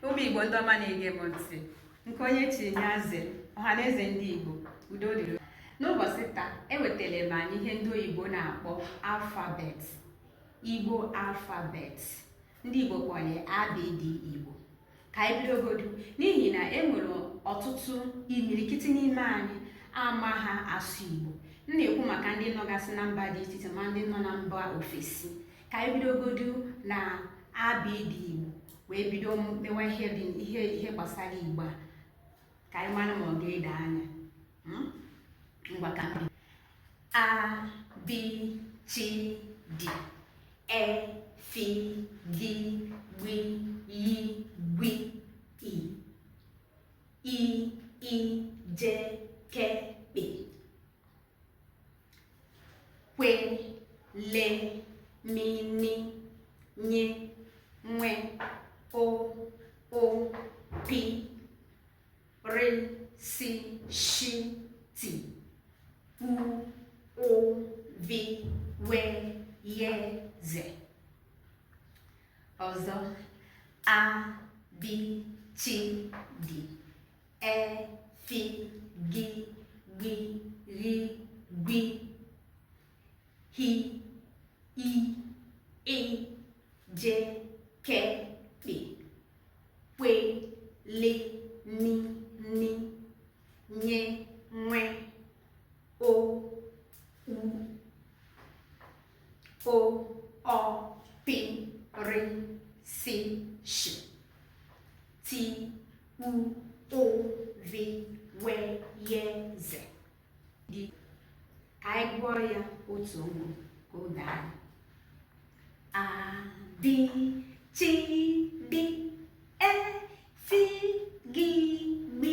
Ụmụ Igbo ndị ọma na-ege m ntị, nke onye Chinyaze ọhaneze ndị Igbo, udo dịrị. N'ụbọchị taa ewetara m anyị ihe ndị oyibo na-akpọ alfabet, Igbo alfabet, ndị Igbo kpọrọ ABD Igbo. Ka anyị bidogodu, n'ihi na e nwere ọtụtụ imirikiti n'ime anyị ama ha asụ Igbo. M na-ekwu maka ndị nọgasị na mba dị iche iche ma ndị nọ na mba ofesi. Ka anyị bidogodu na ABD Igbo wee bido mewa ihe gbasara Igbo a, ka anyị mara ma ọ ga-ede anya. Ngwa ka A, B, C, D, E, F, G, B, Y, B, I, I, J, K, P, Kwe, Le, Mi, Ni, Nye, Nwe, O, P, R, C, Sh, T, U, O, V, W, Y, Z. Ọzọ, A, B, C, D, E, F, G, B, R, B, H, I, J, K, P, Kwe, Le, Ni, Nye, Nwe, O, P, R, C, Sh, T, U, O, V, W, Y, Z. Ka anyị gụọ ya otu ugbo ka o daa. A, B, C, D, E, F, G, B,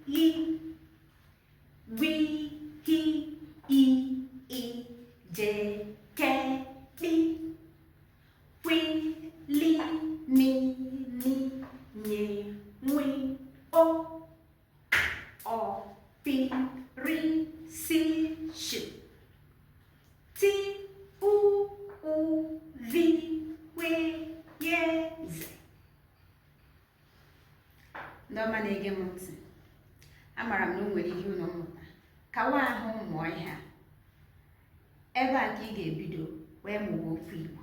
Y, B, H, I, J, K, P, Kwe, Li, Mi, Nye, Nwe, O, P, R, C, Sh, T, U, V, W, Y, Z. Ndị ọma na-ege m ntị, amara m na o nwere ihe unu mmụta. Kawa ahụ mụọ ihe a. Ebe a ka ị ga-ebido wee mụwa okwu Igbo.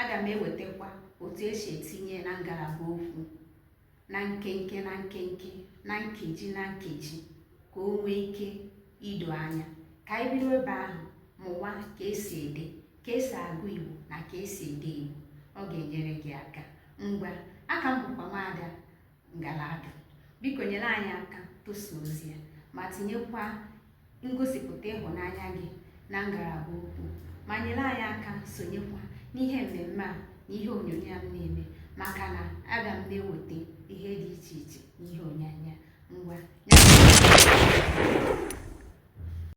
Aga m ewetakwa otu esi etinye na ngalaba okwu, na nkenke na nkenke, na nkeji na nkeji, ka o nwee ike ido anya. Ka anyị bido ebe ahụ mụwa ka esi ede, ka esi agụ Igbo na ka esi ede Igbo. Ọ ga-enyere gị aka. Ngwa, aka m bụkwa Nwaada Ngalaba. Biko nyere anyị aka tosa ozi ya, ma tinyekwa ngosipụta ịhụnanya gị na ngalaba okwu, ma nyere anyị aka sonyekwa n'ihe mmemme a na ihe onyonyo a m na-eme, maka na aga m na-eweta